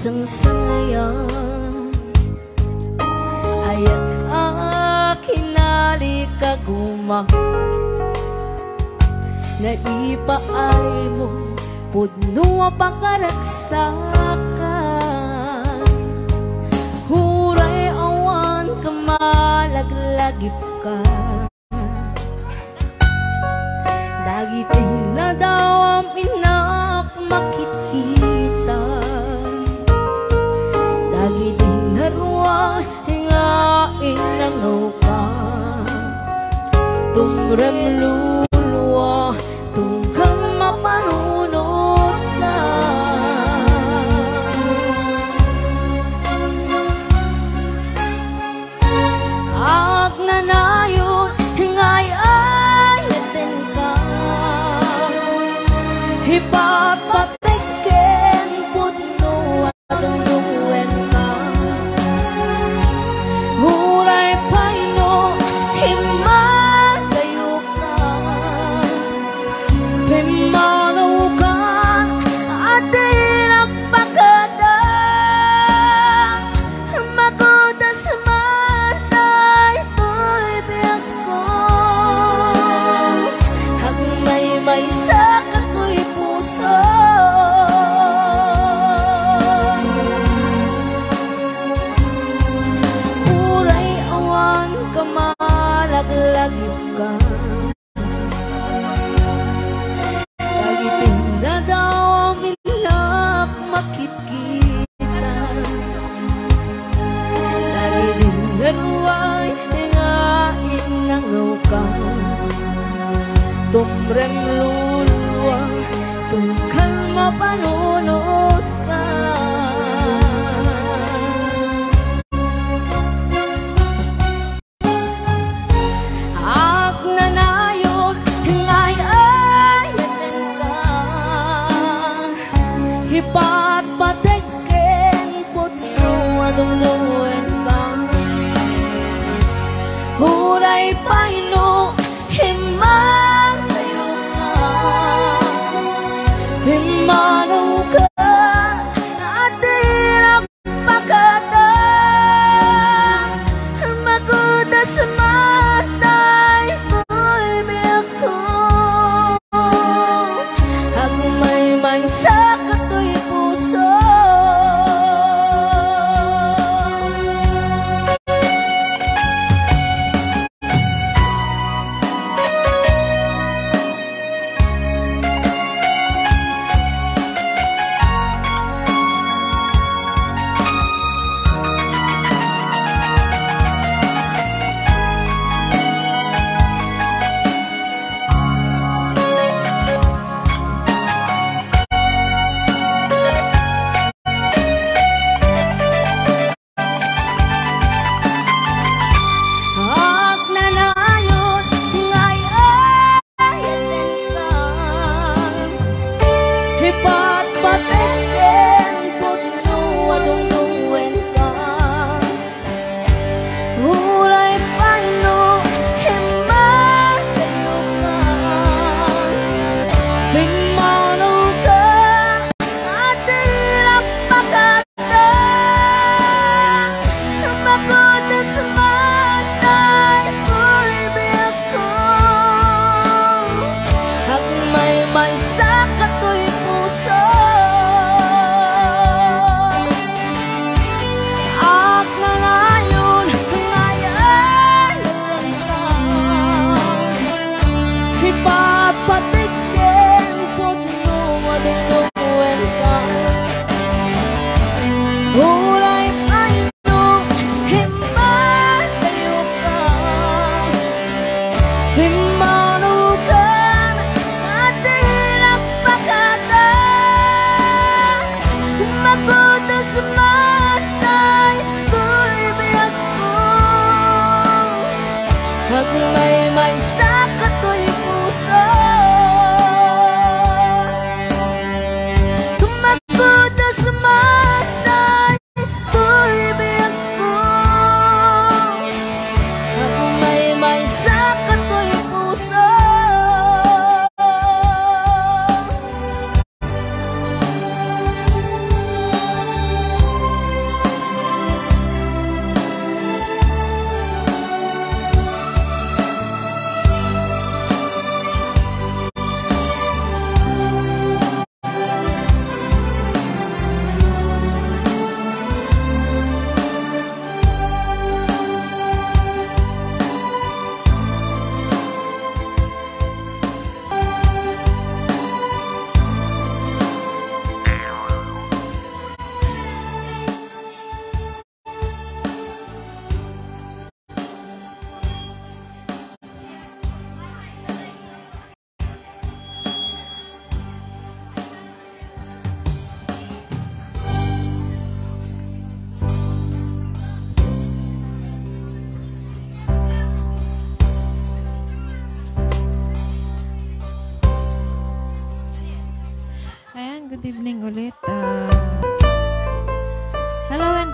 isang sangayan ayat akinali kaguma na ipaay mo pudno pakaragsakan huray awan kamalaglagip ka dagitin na daw ang pinak makikita dagitin na ruwa hingain nangaw ka tumrem luluwa tungkang mapanunod na ag nanayon hingay ayatin ka hipat patiken putno adong duwen ka huray paino himatayo ka pimanaw ka ati nagpakadang magudas matay to'y biyak ko hagmay sa kako'y puso uray awan kamalaglagip ka dagitin na daw ang pinak makikita dagitin na ruway hingain nangaw ka tumrem luluwa tungkal mapanunod ka ak nanayon hingay ayaten ka hipat patiken putno aduluwen ka huray paino himatayo ka himanaw ka ati nagpakadang magudas matay ko'y biyak ko hagmay sa kato'y puso hipat patiken putno aduluwen ka huray paino himatayo ka himanaw ka ati nagpakadang magudas matay ko'y biyak ko hagmay sa kato'y puso ak nanayon ngayon ka hipat patiken putno aduluwen ka huray paino himatayo ka himanaw ka ati nagpakadang magudas matay ko'y biyak ko hagmay sa kato'y puso magudas matay ko'y biyak ko hagmay sa kato'y puso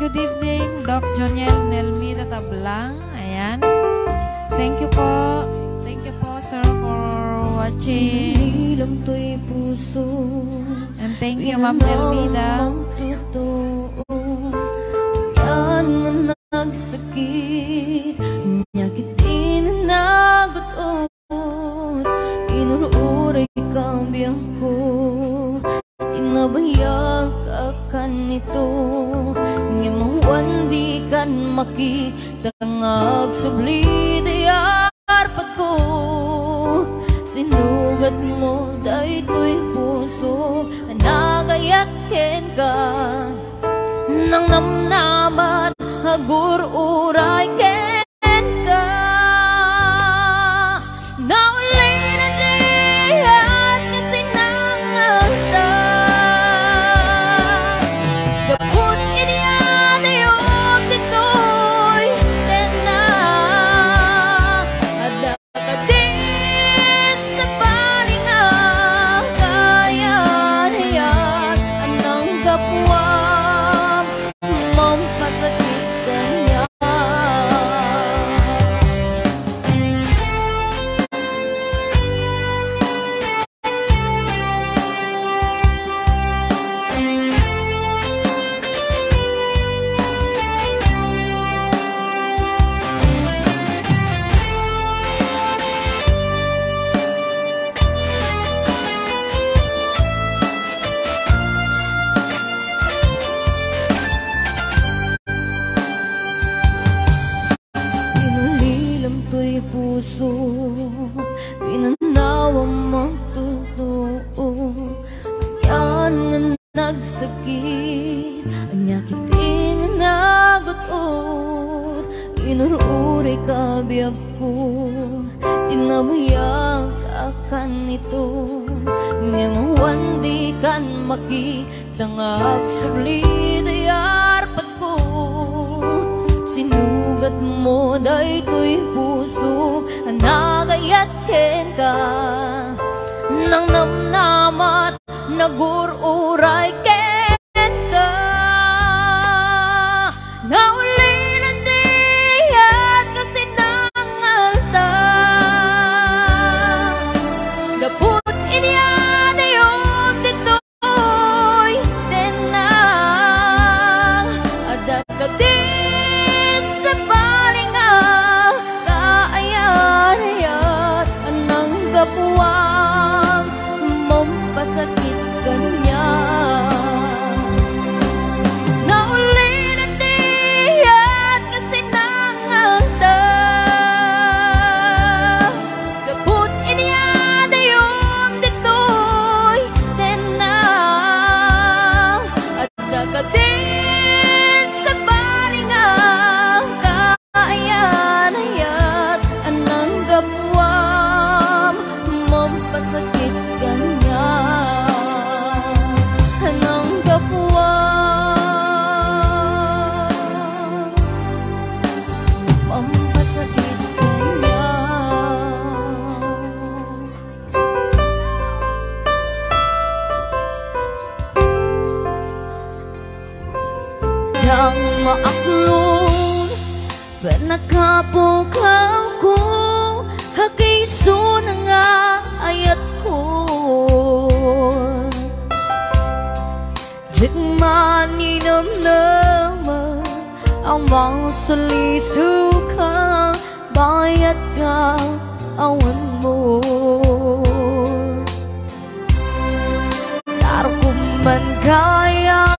good evening, Doc Joniel Nelmira Tablang. Ayan. Thank you po. Thank you po, sir, for watching. And thank you, Ma'am Nelmida. Yan man nagsakit, nyakitin na nagutot, inururay kambiyan ko, inabayag ka nito, ngimawan di kan makitangag subli dayarpat ko, sinugat mo daytoy puso, nagayatken ka nang namnamat hagur uray ken ka nauli na diyan kasi nangata gapot iniyan ayong ditoy tena ada ka din sa paringa kaya hiyat anang kapwa mampasakit kanya. Inulilam to'y puso, pinanawa magtotoo. Yan nga nagsakit, anyakitin nga nagutot, inururay kabiyag ko, tinamayag akan ito, ngemawan di kan makitangag subli dayarpat ko, sinugat mo daytoy puso, nagayatken ka nang namnamat nagururay ken ka nauli na diyan kasi nangalta gapot iniyan ayong ditoy tenang ada ka din sa paringa kaayan-ayat anang gapuang mampasakit kanya nauli na diyan kasi nangata gapot iniyan ayong ditoy tenang ada ka din sa paringa kaayan-ayat anang gapuang mampasakit kanya anang gapuang mampasakit kanya. Yang maaklong Benakapukaw ko Hakiso na nga ayat ko Jigman ninamnaman Ang mga salisuka Bayat ka awan mo Tarukuman kaya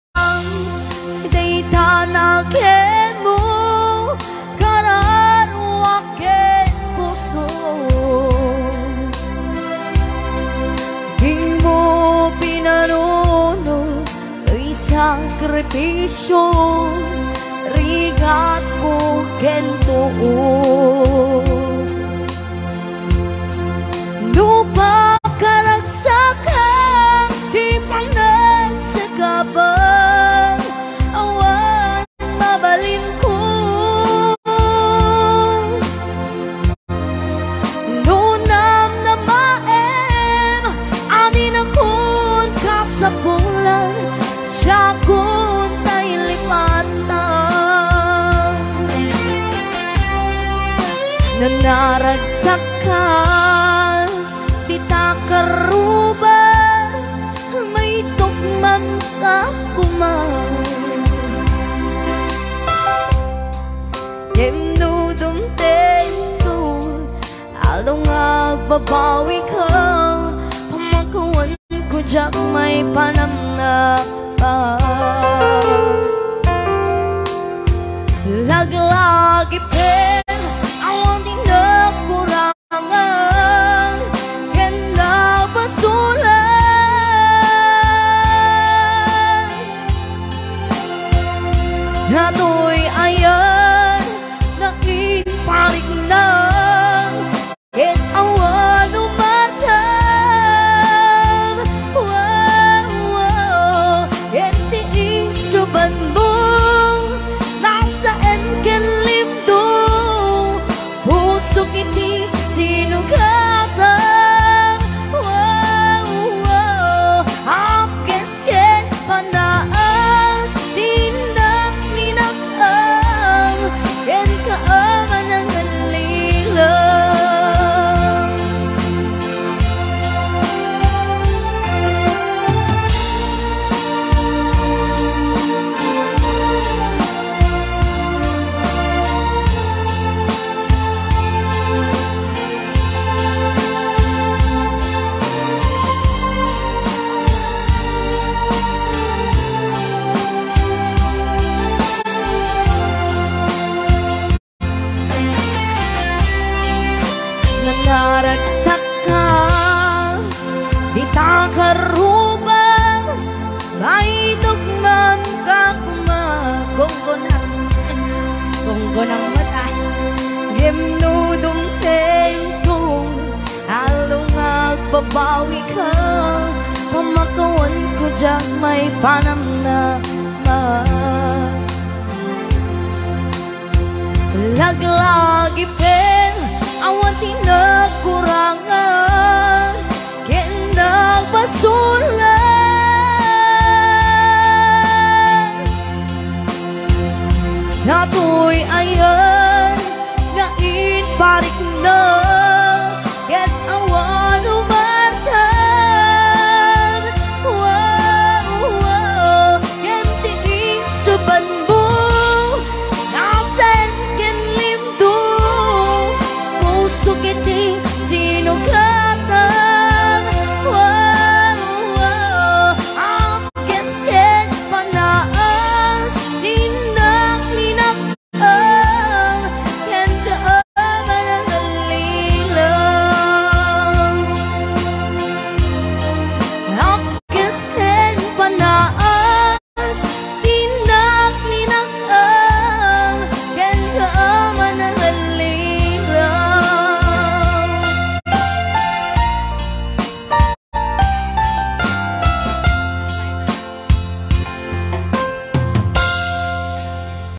Itay tanakin mo Kararwakin puso Di mo pinanunod Isang sakripisyo Rigat ko kento Lupa karagsakan Ipangnan sa kabang Awan mabalin ko Lunam na maem Anin akong kasapulan Siya kong tayo lipatan nanaragsakan di takaruba may tukman ka kumang Yemno dumtento along agbabawi ka pamakawan ko jak may panamnak pa laglagi pe awan di nakurangan kena basulan nato'y ayan nakiparig na ket awan umatang wow ket tiing suban mo nasaan ka limdo puso kiti sinugatan wow apkes ket panaas tindak minakang ket kaaman ang halilang nanaragsak ka di takaruba may dugman ka kumagonggonang gonggonang mata yemno dumtento along agbabawi ka pamakawan ko jak may panamnak laglagi pen awan tinakurangan kena basulan nato'y ayan ngain parik na